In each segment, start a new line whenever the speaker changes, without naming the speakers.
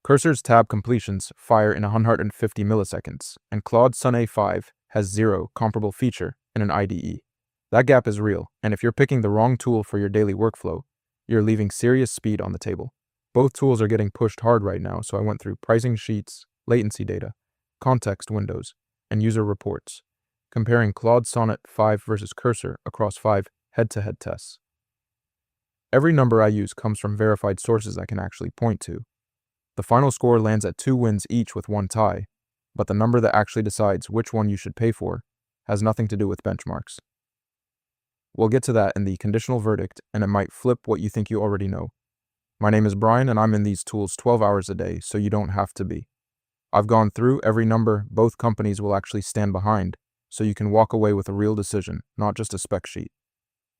Cursor's tab completions fire in 150 milliseconds, and Claude Sonnet 5 has zero comparable feature in an IDE. That gap is real, and if you're picking the wrong tool for your daily workflow, you're leaving serious speed on the table. Both tools are getting pushed hard right now, so I went through pricing sheets, latency data, context windows, and user reports, comparing Claude Sonnet 5 versus Cursor across 5 head-to-head tests. Every number I use comes from verified sources I can actually point to. The final score lands at 2 wins each with 1 tie, but the number that actually decides which one you should pay for has nothing to do with benchmarks. We'll get to that in the conditional verdict, and it might flip what you think you already know. My name is Brian, and I'm in these tools 12 hours a day, so you don't have to be. I've gone through every number both companies will actually stand behind, so you can walk away with a real decision, not just a spec sheet.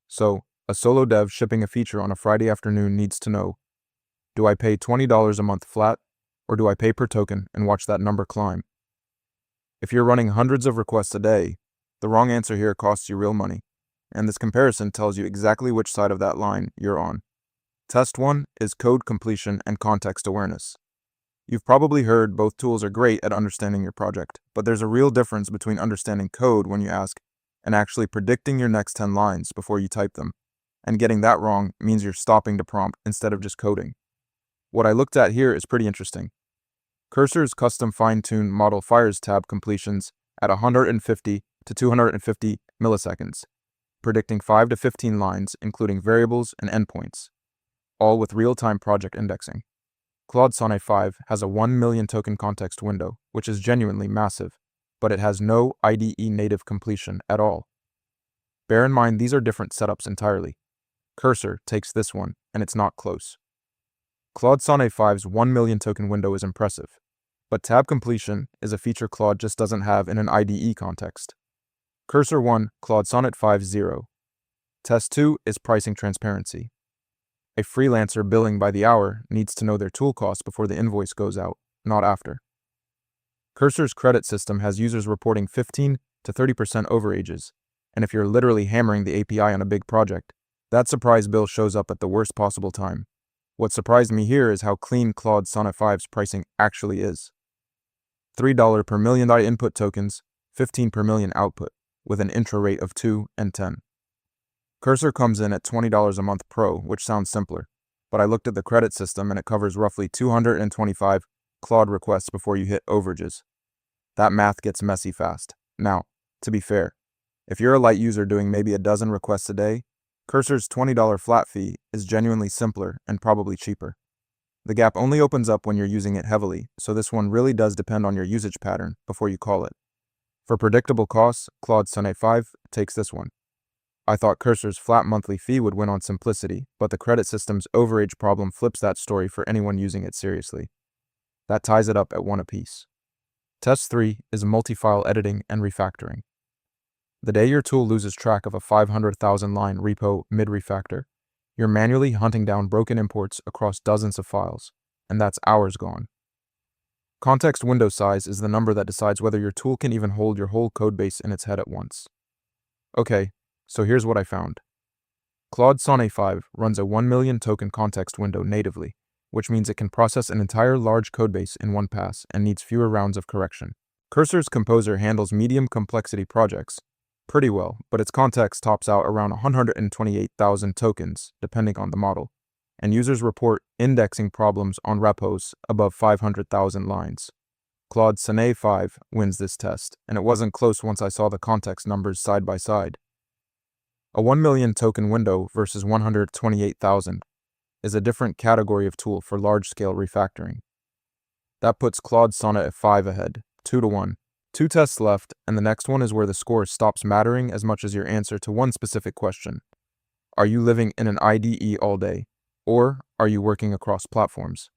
So, a solo dev shipping a feature on a Friday afternoon needs to know, do I pay $20 a month flat, or do I pay per token and watch that number climb? If you're running hundreds of requests a day, the wrong answer here costs you real money, and this comparison tells you exactly which side of that line you're on. Test 1 is code completion and context awareness. You've probably heard both tools are great at understanding your project, but there's a real difference between understanding code when you ask and actually predicting your next 10 lines before you type them. And getting that wrong means you're stopping to prompt instead of just coding. What I looked at here is pretty interesting. Cursor's custom fine-tuned model fires tab completions at 150 to 250 milliseconds, predicting 5 to 15 lines, including variables and endpoints, all with real-time project indexing. Claude Sonnet 5 has a 1 million token context window, which is genuinely massive, but it has no IDE native completion at all. Bear in mind these are different setups entirely. Cursor takes this one, and it's not close. Claude Sonnet 5's 1 million token window is impressive, but tab completion is a feature Claude just doesn't have in an IDE context. Cursor 1, Claude Sonnet 5 0. Test 2 is pricing transparency. A freelancer billing by the hour needs to know their tool costs before the invoice goes out, not after. Cursor's credit system has users reporting 15 to 30% overages, and if you're literally hammering the API on a big project, that surprise bill shows up at the worst possible time. What surprised me here is how clean Claude Sonnet 5's pricing actually is. $3 per million input tokens, 15 per million output, with an intro rate of 2 and 10. Cursor comes in at $20 a month pro, which sounds simpler, but I looked at the credit system and it covers roughly 225 Claude requests before you hit overages. That math gets messy fast. Now, to be fair, if you're a light user doing maybe a dozen requests a day, Cursor's $20 flat fee is genuinely simpler and probably cheaper. The gap only opens up when you're using it heavily, so this one really does depend on your usage pattern before you call it. For predictable costs, Claude Sonnet 5 takes this one. I thought Cursor's flat monthly fee would win on simplicity, but the credit system's overage problem flips that story for anyone using it seriously. That ties it up at 1 apiece. Test 3 is multi-file editing and refactoring. The day your tool loses track of a 500,000 line repo mid-refactor, you're manually hunting down broken imports across dozens of files, and that's hours gone. Context window size is the number that decides whether your tool can even hold your whole codebase in its head at once. Okay, so here's what I found. Claude Sonnet 5 runs a 1 million token context window natively, which means it can process an entire large codebase in one pass and needs fewer rounds of correction. Cursor's Composer handles medium complexity projects pretty well, but its context tops out around 128,000 tokens, depending on the model, and users report indexing problems on repos above 500,000 lines. Claude Sonnet 5 wins this test, and it wasn't close once I saw the context numbers side by side. A 1 million token window versus 128,000 is a different category of tool for large-scale refactoring. That puts Claude Sonnet at 5 ahead, 2 to 1. 2 tests left, and the next one is where the score stops mattering as much as your answer to one specific question. Are you living in an IDE all day, or are you working across platforms?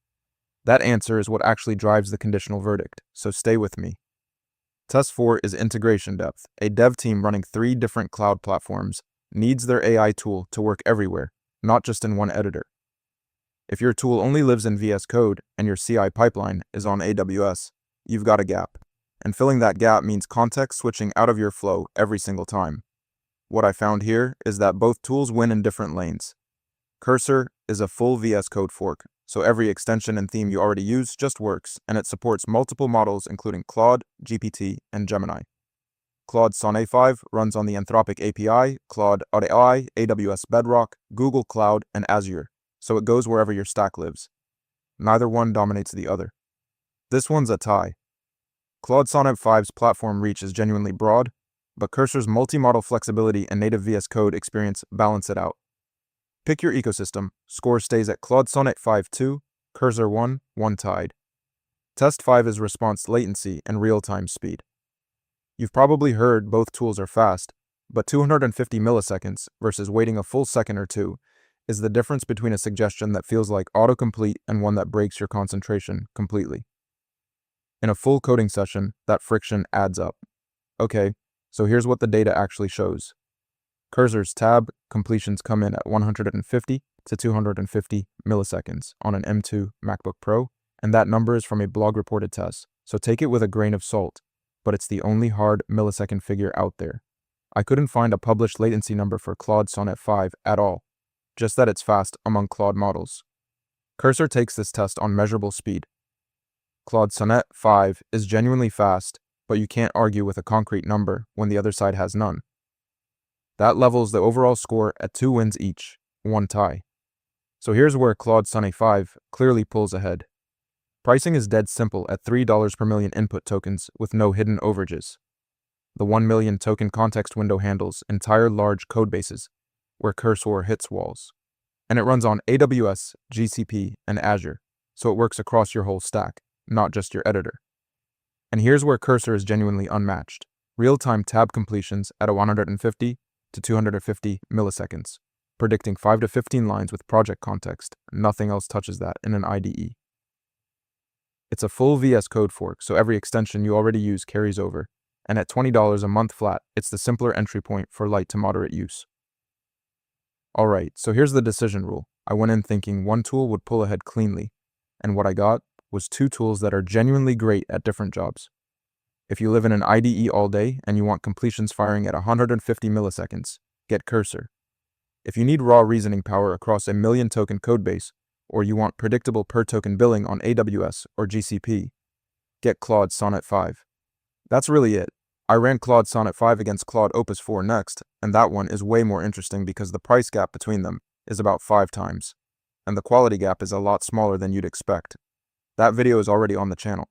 That answer is what actually drives the conditional verdict, so stay with me. Test 4 is integration depth. A dev team running 3 different cloud platforms needs their AI tool to work everywhere, not just in one editor. If your tool only lives in VS Code and your CI pipeline is on AWS, you've got a gap. And filling that gap means context switching out of your flow every single time. What I found here is that both tools win in different lanes. Cursor is a full VS Code fork, so every extension and theme you already use just works, and it supports multiple models including Claude, GPT, and Gemini. Claude Sonnet 5 runs on the Anthropic API, Claude AI, AWS Bedrock, Google Cloud, and Azure, so it goes wherever your stack lives. Neither one dominates the other. This one's a tie. Claude Sonnet 5's platform reach is genuinely broad, but Cursor's multi-model flexibility and native VS Code experience balance it out. Pick your ecosystem. Score stays at Claude Sonnet 5 2, Cursor 1 tied. Test 5 is response latency and real-time speed. You've probably heard both tools are fast, but 250 milliseconds versus waiting a full second or two is the difference between a suggestion that feels like autocomplete and one that breaks your concentration completely. In a full coding session, that friction adds up. Okay, so here's what the data actually shows. Cursor's tab completions come in at 150 to 250 milliseconds on an M2 MacBook Pro, and that number is from a blog-reported test, so take it with a grain of salt, but it's the only hard millisecond figure out there. I couldn't find a published latency number for Claude Sonnet 5 at all, just that it's fast among Claude models. Cursor takes this test on measurable speed. Claude Sonnet 5 is genuinely fast, but you can't argue with a concrete number when the other side has none. That levels the overall score at 2 wins each, 1 tie. So here's where Claude Sonnet 5 clearly pulls ahead. Pricing is dead simple at $3 per million input tokens with no hidden overages. The 1 million token context window handles entire large codebases, where Cursor hits walls. And it runs on AWS, GCP, and Azure, so it works across your whole stack, not just your editor. And here's where Cursor is genuinely unmatched. Real-time tab completions at 150 to 250 milliseconds, predicting 5 to 15 lines with project context. Nothing else touches that in an IDE. It's a full VS Code fork, so every extension you already use carries over, and at $20 a month flat, it's the simpler entry point for light to moderate use. Alright, so here's the decision rule. I went in thinking one tool would pull ahead cleanly, and what I got was 2 tools that are genuinely great at different jobs. If you live in an IDE all day and you want completions firing at 150 milliseconds, get Cursor. If you need raw reasoning power across a million token codebase, or you want predictable per token billing on AWS or GCP, get Claude Sonnet 5. That's really it. I ran Claude Sonnet 5 against Claude Opus 4 next, and that one is way more interesting because the price gap between them is about 5 times, and the quality gap is a lot smaller than you'd expect. That video is already on the channel.